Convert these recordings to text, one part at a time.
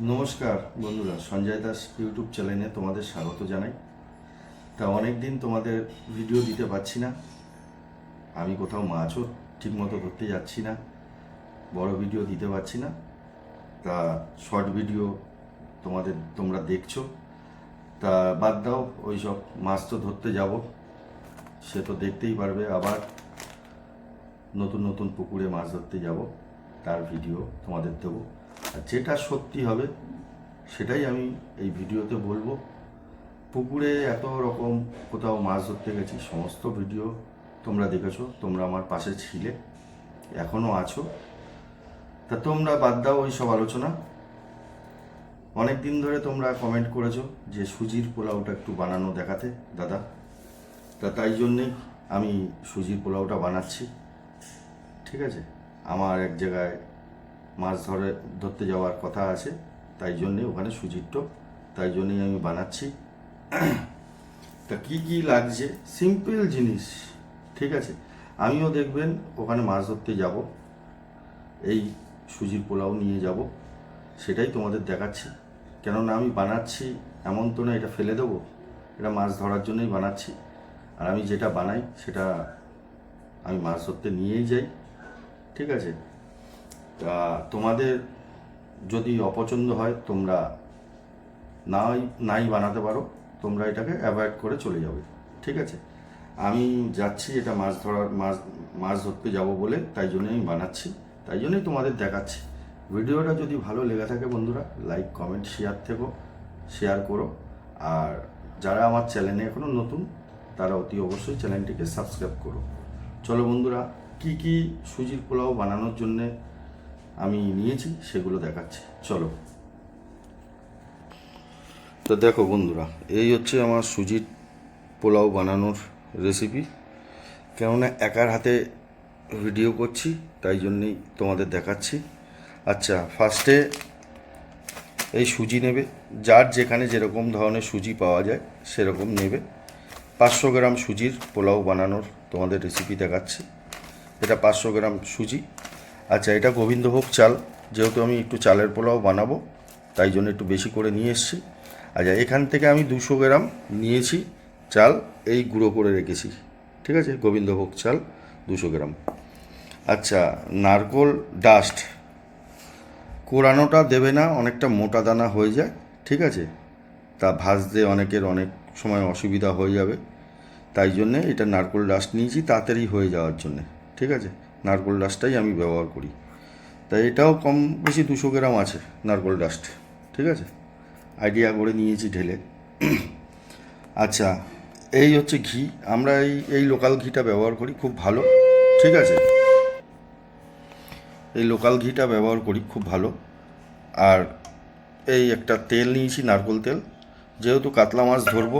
নমস্কার বন্ধুরা, সঞ্জয় দাস ইউটিউব চ্যানেলে তোমাদের স্বাগত জানাই। তা অনেক দিন তোমাদের ভিডিও দিতে পারছি না, আমি কোথাও মাছও ঠিকমতো ধরতে যাচ্ছি না, বড় ভিডিও দিতে পারছি না। তা শর্ট ভিডিও তোমরা দেখছো, তা বাদ দাও ওই সব। মাছ তো ধরতে যাব, সে তো দেখতেই পারবে। আবার নতুন নতুন পুকুরে মাছ ধরতে যাব, তার ভিডিও তোমাদের দেবো। আর যেটা সত্যি হবে সেটাই আমি এই ভিডিওতে বলবো। পুকুরে এত রকম কোথাও মাছ ধরতে গেছি, সমস্ত ভিডিও তোমরা দেখেছো, তোমরা আমার পাশে ছিলে, এখনও আছো। তা তোমরা বাদ দাও ওই সব আলোচনা। অনেক দিন ধরে তোমরা কমেন্ট করেছো যে সুজির পোলাওটা একটু বানানো দেখাতে দাদা। তা তাই জন্যেই আমি সুজির পোলাওটা বানাচ্ছি। ঠিক আছে, আমার এক জায়গায় মাছ ধরতে যাওয়ার কথা আছে, তাই জন্যে ওখানে সুজির টোপ, তাই জন্যেই আমি বানাচ্ছি। তা কী কী লাগছে, সিম্পল জিনিস। ঠিক আছে, আমিও দেখবেন ওখানে মাছ ধরতে যাব, এই সুজির পোলাও নিয়ে যাব, সেটাই তোমাদের দেখাচ্ছি। কেননা আমি বানাচ্ছি এমন তো না এটা ফেলে দেবো, এটা মাছ ধরার জন্যই বানাচ্ছি। আর আমি যেটা বানাই সেটা আমি মাছ ধরতে নিয়েই যাই। ঠিক আছে, তা তোমাদের যদি অপছন্দ হয় তোমরা নাই বানাতে পারো, তোমরা এটাকে অ্যাভয়েড করে চলে যাবে। ঠিক আছে, আমি যাচ্ছি এটা মাছ ধরতে যাব বলে, তাই জন্যই আমি বানাচ্ছি, তাই জন্যই তোমাদের দেখাচ্ছি। ভিডিওটা যদি ভালো লেগে থাকে বন্ধুরা, লাইক কমেন্ট শেয়ার করো। আর যারা আমার চ্যানেলে এখনও নতুন, তারা অতি অবশ্যই চ্যানেলটিকে সাবস্ক্রাইব করো। চলো বন্ধুরা, কি কি সুজির পোলাও বানানোর জন্যে আমি নিয়েছি সেগুলো দেখাচ্ছি, চলো। তো দেখো বন্ধুরা, এই হচ্ছে আমার সুজির পোলাও বানানোর রেসিপি। কেননা একার হাতে ভিডিও করছি, তাই জন্যেই তোমাদের দেখাচ্ছি। আচ্ছা, ফার্স্টে এই সুজি নেবে, যার যেখানে যেরকম ধরনের সুজি পাওয়া যায় সেরকম নেবে। 500 গ্রাম সুজির পোলাও বানানোর তোমাদের রেসিপি দেখাচ্ছি। এটা 500 গ্রাম সুজি। আচ্ছা, এটা গোবিন্দভোগ চাল, যেহেতু আমি একটু চালের পোলাও বানাবো তাই জন্য একটু বেশি করে নিয়ে এসেছি। আচ্ছা, এখান থেকে আমি 200 গ্রাম নিয়েছি চাল, এই গুঁড়ো করে রেখেছি। ঠিক আছে, গোবিন্দভোগ চাল 200 গ্রাম। আচ্ছা, নারকোল ডাস্ট, কোরানোটা দেবে না, অনেকটা মোটা দানা হয়ে যায়। ঠিক আছে, তা ভাজতে অনেকের অনেক সময় অসুবিধা হয়ে যাবে, তাই জন্যে এটা নারকোল ডাস্ট নিয়েছি তাড়াতাড়ি হয়ে যাওয়ার জন্যে। ঠিক আছে, নারকোল ডাস্টটাই আমি ব্যবহার করি। তাই এটাও কম বেশি 200 গ্রাম আছে নারকোল ডাস্ট। ঠিক আছে, আইডিয়া করে নিয়েছি ঢেলে। আচ্ছা, এই হচ্ছে ঘি, আমরা এই লোকাল ঘিটা ব্যবহার করি, খুব ভালো। ঠিক আছে, এই লোকাল ঘিটা ব্যবহার করি, খুব ভালো। আর এই একটা তেল নিয়েছি, নারকোল তেল, যেহেতু কাতলা মাছ ধরবো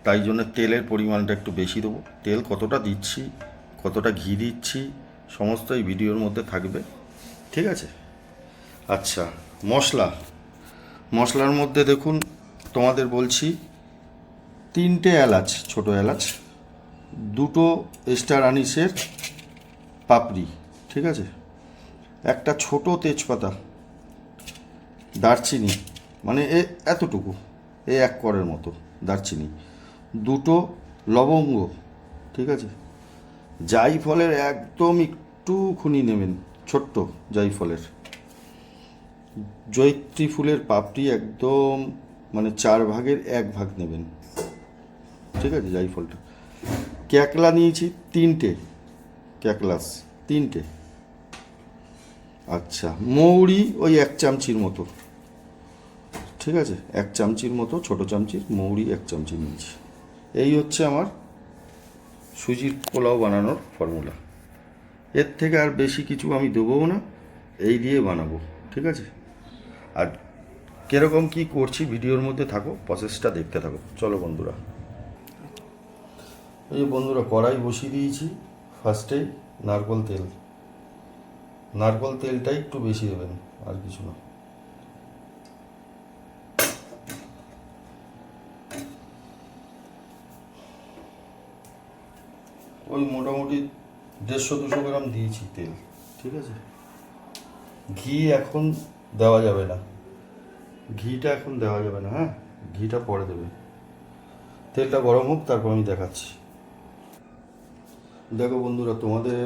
তাই জন্য তেলের পরিমাণটা একটু বেশি দেবো। তেল কতটা দিচ্ছি, কতটা ঘি দিচ্ছি, সমস্ত এই ভিডিওর মধ্যে থাকবে। ঠিক আছে। আচ্ছা, মশলার মধ্যে দেখুন, তোমাদের বলছি 3টে এলাচ, ছোটো এলাচ, 2টো স্টার আনিসের পাপড়ি। ঠিক আছে, একটা ছোট তেজপাতা, দারচিনি, মানে এতটুকু, 1 করের মতো দারচিনি, 2টো লবঙ্গ। ঠিক আছে, জাইফলের একদম একটুখানি নেবেন, ছোট্ট জাইফলের, জয়িত্রী ফুলের পাপড়ি একদম মানে 4 ভাগের 1 ভাগ নেবেন। ঠিক আছে, জাইফলটা। ক্যাকলা নিয়েছি 3টে, ক্যাকলাস 3টে। আচ্ছা, মৌরি ওই 1 চামচির মতো। ঠিক আছে, 1 চামচির মতো, ছোটো চামচির মৌরি 1 চামচি নিয়েছি। এই হচ্ছে আমার সুজির পোলাও বানানোর ফর্মুলা। এর থেকে আর বেশি কিছু আমি দেবো না, এই দিয়ে বানাবো। ঠিক আছে, আর কীরকম কী করছি ভিডিওর মধ্যে থাকো, প্রসেসটা দেখতে থাকো। চলো বন্ধুরা, এই যে বন্ধুরা, কড়াই বসিয়ে দিয়েছি। ফার্স্টেই নারকোল তেলটাই একটু বেশি দেবেন, আর কিছু না। ওই মোটামুটি 150-200 গ্রাম দিয়েছি তেল। ঠিক আছে, ঘি এখন দেওয়া যাবে না, ঘিটা এখন দেওয়া যাবে না, হ্যাঁ, ঘিটা পরে দেবে। তেলটা গরম হোক, তারপর আমি দেখাচ্ছি। দেখো বন্ধুরা, তোমাদের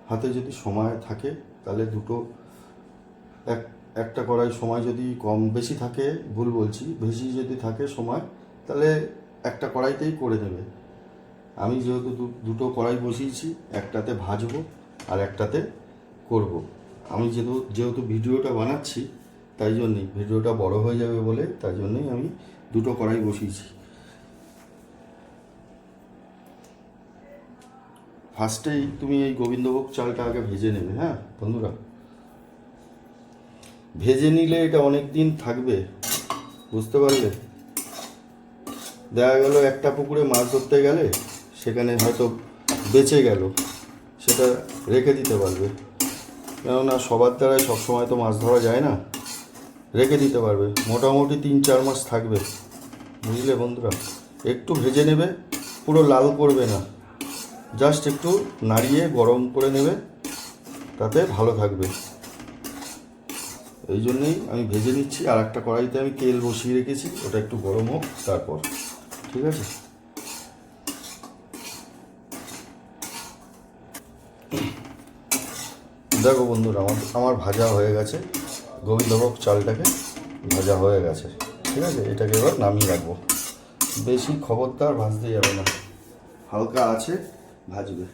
হাতে যদি সময় থাকে তাহলে একটা কড়াই সময় যদি কম বেশি থাকে, ভুল বলছি, বেশি যদি থাকে সময়, তাহলে একটা কড়াইতেই করে নেবে। আমি যেহেতু দুটো কড়াই বসিয়েছি, একটাতে ভাজবো আর একটাতে করব। আমি যেহেতু ভিডিওটা বানাচ্ছি, তাই জন্যই ভিডিওটা বড় হয়ে যাবে বলে, তাই জন্যই আমি দুটো কড়াই বসিয়েছি। ফার্স্টেই তুমি এই গোবিন্দভোগ চালটা আগে ভেজে নেবে, হ্যাঁ বন্ধুরা। ভেজে নিলে এটা অনেক দিন থাকবে, বুঝতে পারলে। দেখা গেল একটা পুকুরে মাছ ধরতে গেলে সেখানে হয়তো বেঁচে গেল, সেটা রেখে দিতে পারবে। কেননা সবার দ্বারাই সবসময় তো মাছ ধরা যায় না, রেখে দিতে পারবে। মোটামুটি 3-4 মাস থাকবে, বুঝলে বন্ধুরা। একটু ভেজে নেবে, পুরো লাল করবে না, জাস্ট একটু নাড়িয়ে গরম করে নেবে, তাতে ভালো থাকবে। এই জন্যই আমি ভেজে নিচ্ছি। আর একটা কড়াইতে আমি তেল বসিয়ে রেখেছি, ওটা একটু গরম হোক তারপর, ঠিক আছে। দেখো বন্ধুরা, আমার ভাজা হয়ে গেছে, গোবিন্দভোগ চালটাকে ভাজা হয়ে গেছে, ঠিক আছে। এটাকে এবার নামিয়ে রাখবো। বেশি খবরদার ভাজতে যাবে না, হালকা আছে ভাজবে।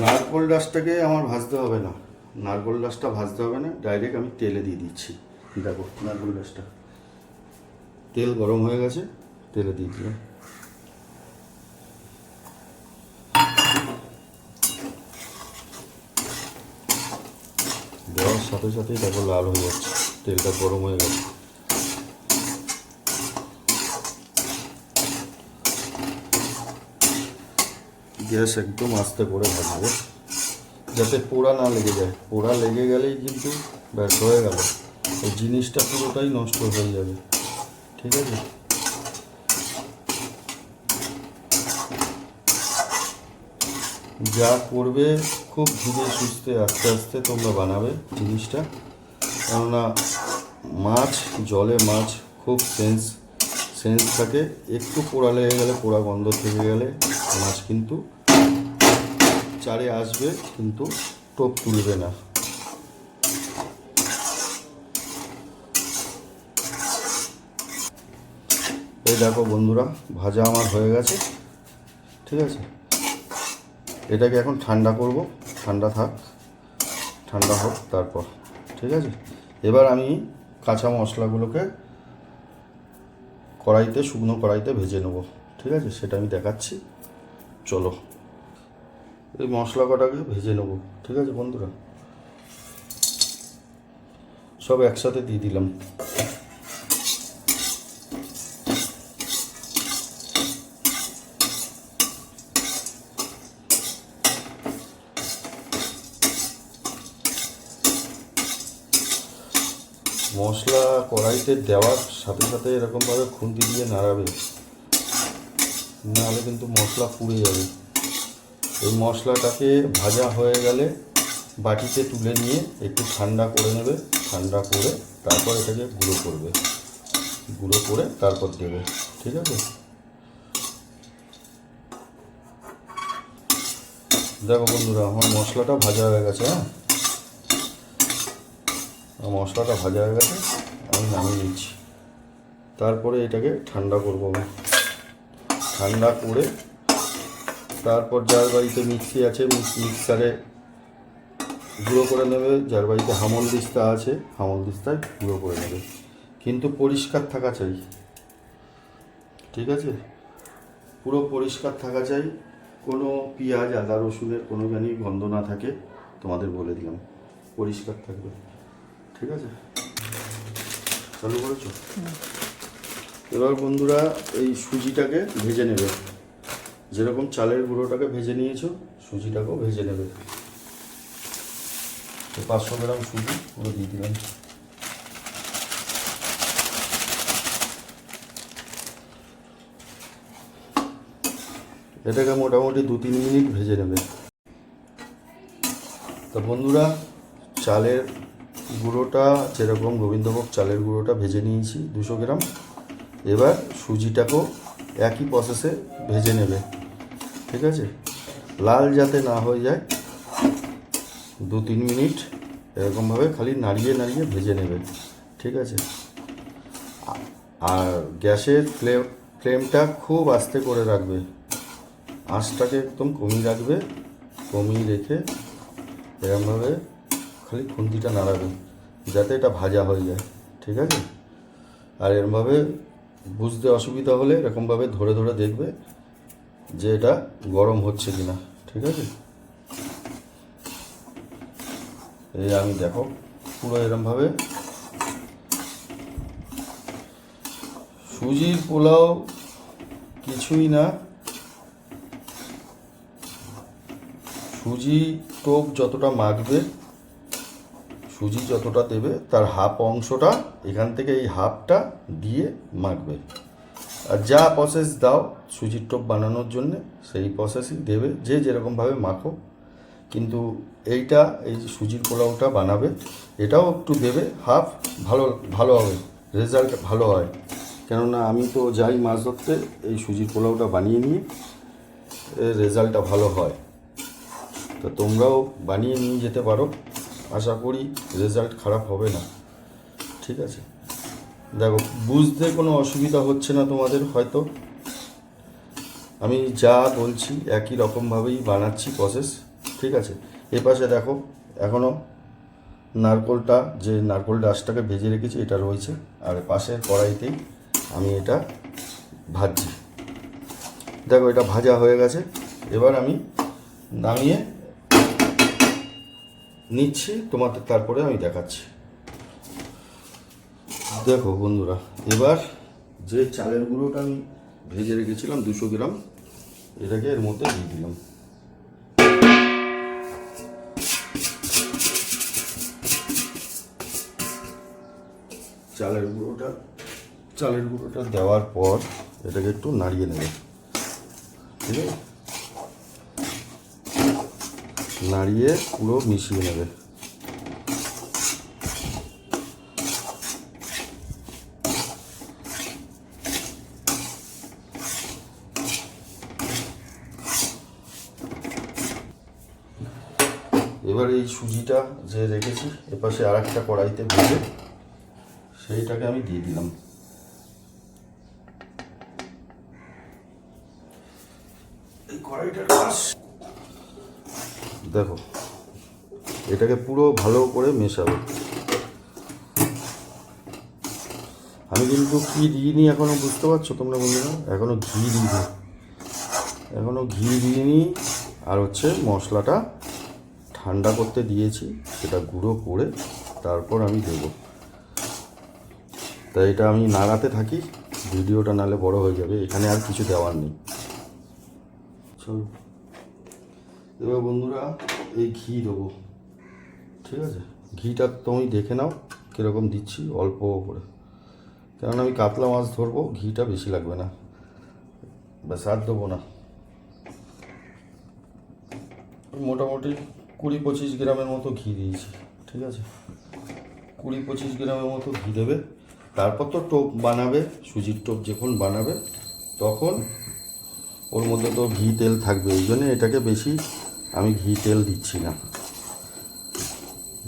নারকোল ডাসটাকে আমার ভাজতে হবে না, নারকোল ডাসটা ভাজতে হবে না, ডাইরেক্ট আমি তেলে দিয়ে দিচ্ছি। দেখো নারকোল ডাসটা, তেল গরম হয়ে গেছে, তেলে দিয়ে দিলাম। দেওয়ার সাথে সাথেই দেখো লাল হয়ে যাচ্ছে, তেলটা গরম হয়ে গেছে। গ্যাস একদম আস্তে করে ভাজবো, যাতে পোড়া না লেগে যায়। পোড়া লেগে গেলেই কিন্তু ব্যাস হয়ে গেল, এই জিনিসটা পুরোটাই নষ্ট হয়ে যাবে, ঠিক আছে। যা করবে খুব ধীরে সুস্থে আস্তে আস্তে তোমরা বানাবে জিনিসটা। কেননা মাছ, জলে মাছ খুব সেন্স থাকে। একটু পোড়া লেগে গেলে, পোড়া গন্ধ থেকে গেলে মাছ কিন্তু চারে আসবে, কিন্তু টোপ তুলবে না। এই দেখো বন্ধুরা, ভাজা আমার হয়ে গেছে, ঠিক আছে। এটাকে এখন ঠান্ডা করব, ঠান্ডা থাক, ঠান্ডা হোক তারপর, ঠিক আছে। এবার আমি কাঁচা মশলাগুলোকে শুকনো কড়াইতে ভেজে নেব, ঠিক আছে। সেটা আমি দেখাচ্ছি, চলো। এই মশলা কটাকে ভেজে নেব, ঠিক আছে বন্ধুরা। সব একসাথে দিয়ে দিলাম। মশলা কড়াইতে দেওয়ার সাথে সাথে এরকমভাবে খুন্তি দিয়ে নাড়াবে, নাহলে কিন্তু মশলা পুড়ে যাবে। এই মশলাটাকে ভাজা হয়ে গেলে বাটিতে তুলে নিয়ে একটু ঠান্ডা করে নেবে, ঠান্ডা করে তারপর এটাকে গুঁড়ো করবে, গুঁড়ো করে তারপর দেবে, ঠিক আছে। দেখো বন্ধুরা, আমার মশলাটা ভাজা হয়ে গেছে, হ্যাঁ, মশলাটা ভাজা হয়ে গেছে, আমি নামিয়ে নিচ্ছি। তারপরে এটাকে ঠান্ডা করবো, ঠান্ডা করে তারপর যার বাড়িতে মিক্সি আছে মিক্সারে গুঁড়ো করে নেবে, যার বাড়িতে হামলদিস্তা আছে হামলদিস্তায় গুঁড়ো করে নেবে। কিন্তু পরিষ্কার থাকা চাই, ঠিক আছে, পুরো পরিষ্কার থাকা চাই। কোনো পেঁয়াজ আদা রসুনের কোনো জানি গন্ধ না থাকে, তোমাদের বলে দিলাম, পরিষ্কার থাকবে, ঠিক আছে। চালু করেছো? এবার বন্ধুরা, এই সুজিটাকে ভেজে নেবে, যেরকম চালের গুঁড়োটাকে ভেজে নিয়েছো সুজিটাকেও ভেজে নেবে। 500 গ্রাম সুজি পুরো দিয়ে দিলাম। এটাকে মোটামুটি 2-3 মিনিট ভেজে নেবে। তো বন্ধুরা, চালের গুঁড়োটা যেরকম গোবিন্দভোগ চালের গুঁড়োটা ভেজে নিয়েছি 200 গ্রাম। এবার সুজিটাকেও একই প্রসেসে ভেজে নেবে, ঠিক আছে? লাল যাতে না হয়ে যায়, 2-3 মিনিট এরকমভাবে খালি নাড়িয়ে নাড়িয়ে ভেজে নেবে, ঠিক আছে? আর গ্যাসের ফ্লেমটা খুব আস্তে করে রাখবে, আঁচটাকে একদম কমিয়ে রাখবে। কমিয়ে রেখে এরকমভাবে খালি খুন্তিটা নাড়াবে যাতে এটা ভাজা হয়ে যায়, ঠিক আছে? আর এরকমভাবে বুঝতে অসুবিধা হলে এরকমভাবে ধরে ধরে দেখবে যে এটা গরম হচ্ছে কিনা, ঠিক আছে? এই আমি দেখো পুরো এরকমভাবে। সুজির পোলাও কিছুই না, সুজি টোপ যতটা মাখবে, সুজি যতটা দেবে তার হাফ অংশটা এখান থেকে এই হাফটা দিয়ে মাখবে। আর যা প্রসেস দাও সুজির টোপ বানানোর জন্য সেই প্রসেসই দেবে, যে যেরকমভাবে মাখো। কিন্তু এইটা এই যে সুজির পোলাওটা বানাবে এটাও একটু দেবে হাফ, ভালো হবে, রেজাল্ট ভালো হয়। কেননা আমি তো যাই মাছ ধরতে এই সুজির পোলাওটা বানিয়ে নিয়ে রেজাল্টটা ভালো হয়। তো তোমরাও বানিয়ে নিয়ে যেতে পারো, আশা করি রেজাল্ট খারাপ হবে না, ঠিক আছে? দেখো বুঝতে কোনো অসুবিধা হচ্ছে না তোমাদের হয়তো, আমি যা বলছি একই রকমভাবেই বানাচ্ছি প্রসেস, ঠিক আছে? এপাশে দেখো এখনও নারকোলটা, যে নারকোল ডাসটাকে ভেজে রেখেছি এটা রয়েছে, আর পাশের কড়াইতেই আমি এটা ভাজছি। দেখো এটা ভাজা হয়ে গেছে, এবার আমি নামিয়ে নিচ্ছি তোমাদের, তারপরে আমি দেখাচ্ছি। দেখো বন্ধুরা, এবার যে চালের গুঁড়োটা আমি ভেজে রেখেছিলাম 200 গ্রাম, এটাকে এর মধ্যে দিয়ে দিলাম। চালের গুঁড়োটা দেওয়ার পর এটাকে একটু নাড়িয়ে নেবে, ঠিক আছে? নাড়িয়ে পুরো মিশিয়ে নেবে। এবার এই সুজিটা যে রেখেছি এপাশে আর একটা কড়াইতে ভেজে সেইটাকে আমি দিয়ে দিলাম। এই কড়াইটার পাশ দেখো, এটাকে পুরো ভালো করে মেশাবে। আমি কিন্তু কি দিইনি এখনো, বুঝতে পারছো তোমরা বন্ধুরা? এখনো ঘি দিইনি। আর হচ্ছে মশলাটা ঠান্ডা করতে দিয়েছি, সেটা গুঁড়ো করে তারপর আমি দেবো। তাই এটা আমি নাড়াতে থাকি, ভিডিওটা নালে বড় হয়ে যাবে। এখানে আর কিছু দেওয়ার নেই। চলো এবার বন্ধুরা এই ঘি দেবো, ঠিক আছে? ঘিটা তুমি দেখে নাও কীরকম দিচ্ছি, অল্প করে, কেননা আমি কাতলা মাছ ধরবো, ঘিটা বেশি লাগবে না, ব্যাস আর দেবো না। মোটামুটি 20-25 গ্রামের মতো ঘি দিয়েছি, ঠিক আছে? 20-25 গ্রামের মতো ঘি দেবে। তারপর তো টোপ বানাবে, সুজির টোপ যখন বানাবে তখন ওর মধ্যে তো ঘি তেল থাকবে, ওই জন্য এটাকে বেশি আমি ঘি তেল দিচ্ছি না।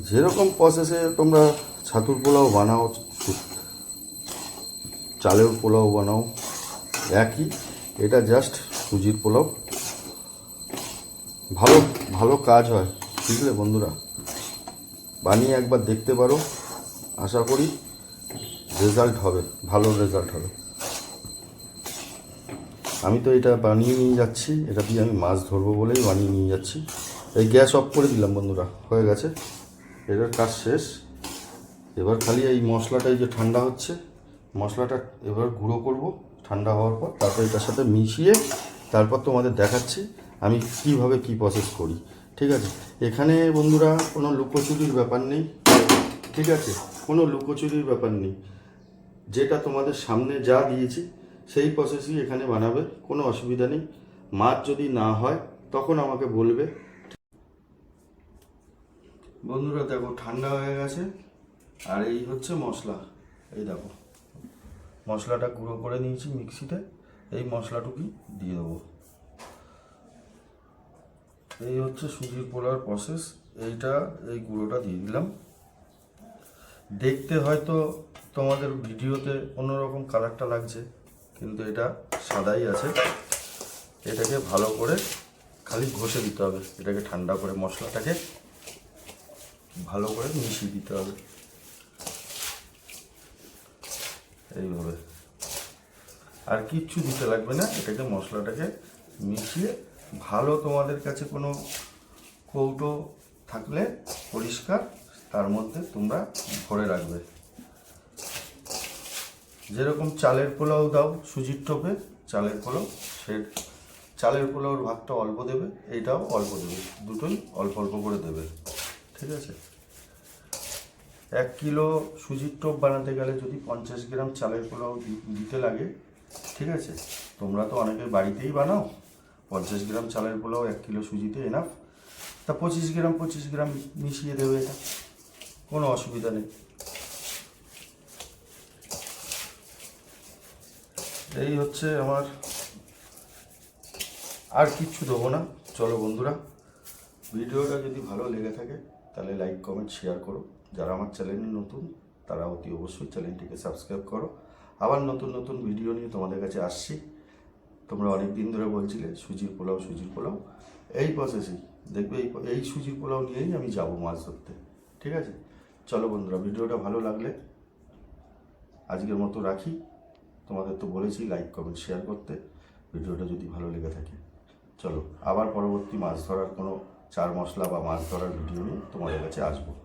যেরকম প্রসেসে তোমরা ছাতুর পোলাও বানাও, চালের পোলাও বানাও, একই। এটা জাস্ট সুজির পোলাও, ভালো কাজ হয়, বুঝলে বন্ধুরা? বানিয়ে একবার দেখতে পারো, আশা করি রেজাল্ট হবে, ভালো রেজাল্ট হবে। আমি তো এটা বানিয়ে নিয়ে যাচ্ছি, এটা দিয়ে আমি মাছ ধরবো বলেই বানিয়ে নিয়ে যাচ্ছি। এই গ্যাস অফ করে দিলাম বন্ধুরা, হয়ে গেছে, এটার কাজ শেষ। এবার খালি এই মশলাটাই যে ঠান্ডা হচ্ছে, মশলাটা এবার গুঁড়ো করব ঠান্ডা হওয়ার পর, তারপর এটার সাথে মিশিয়ে তারপর তোমাদের দেখাচ্ছি আমি কিভাবে কি প্রসেস করি, ঠিক আছে? এখানে বন্ধুরা কোনো লুকোচুরির ব্যাপার নেই, ঠিক আছে? কোনো লুকোচুরির ব্যাপার নেই, যেটা তোমাদের সামনে যা দিয়েছি সেই প্রসেসই এখানে বানাবে, কোনো অসুবিধা নেই। মাছ যদি না হয় তখন আমাকে বলবে। বন্ধুরা দেখো ঠান্ডা হয়ে গেছে, আর এই হচ্ছে মশলা। এই দেখো মশলাটা গুঁড়ো করে নিয়েছি মিক্সিতে, এই মশলাটুকুই দিয়ে দেবো। এই হচ্ছে সুজির পোলার প্রসেস। এই গুঁড়োটা দিয়ে দিলাম। দেখতে হয়তো তোমাদের ভিডিওতে অন্যরকম কালারটা লাগছে, কিন্তু এটা সাদাই আছে। এটাকে ভালো করে খালি ঘষে দিতে হবে, এটাকে ঠান্ডা করে মশলাটাকে ভালো করে মিশিয়ে দিতে হবে এইভাবে। আর কিচ্ছু দিতে লাগবে না, এটাকে মশলাটাকে মিশিয়ে ভালো, তোমাদের কাছে কোনো কৌটো থাকলে পরিষ্কার, তার মধ্যে তোমরা ভরে রাখবে। যেরকম চালের পোলাও দাও সুজির টোপে, চালের পোলাও, সে চালের পোলাওর ভাগটা অল্প দেবে, এইটাও অল্প দেবে, দুটোই অল্প অল্প করে দেবে, ঠিক আছে। 1 কিলো সুজির টোপ বানাতে গেলে যদি 50 গ্রাম চালের পোলাও দিতে লাগে, ঠিক আছে। তোমরা তো অনেকে বাড়িতেই বানাও, 50 গ্রাম চালের পোলাও 1 কিলো সুজিতে এনাফ। তা 25 গ্রাম মিশিয়ে দেবে, এটা কোনো অসুবিধা নেই। এই হচ্ছে আমার, আর কিচ্ছু দেবো না। চলো বন্ধুরা, ভিডিওটা যদি ভালো লেগে থাকে তাহলে লাইক কমেন্ট শেয়ার করো। যারা আমার চ্যানেলে নতুন তারা অতি অবশ্যই চ্যানেলটিকে সাবস্ক্রাইব করো। আবার নতুন নতুন ভিডিও নিয়ে তোমাদের কাছে আসছি। তোমরা অনেক দিন ধরে বলছিলে সুজির পোলাও, এই প্রসেসই দেখবে। এই সুজির পোলাও নিয়েই আমি যাব মাছ ধরতে, ঠিক আছে। চলো বন্ধুরা, ভিডিওটা ভালো লাগলে আজকের মতো রাখি। তোমাদের তো বলেছি লাইক কমেন্ট শেয়ার করতে, ভিডিওটা যদি ভালো লেগে থাকে। চলো আবার পরবর্তী মাছ ধরার কোনো চার মশলা বা মাছ ধরার ভিডিও নিয়ে তোমাদের কাছে আসবো।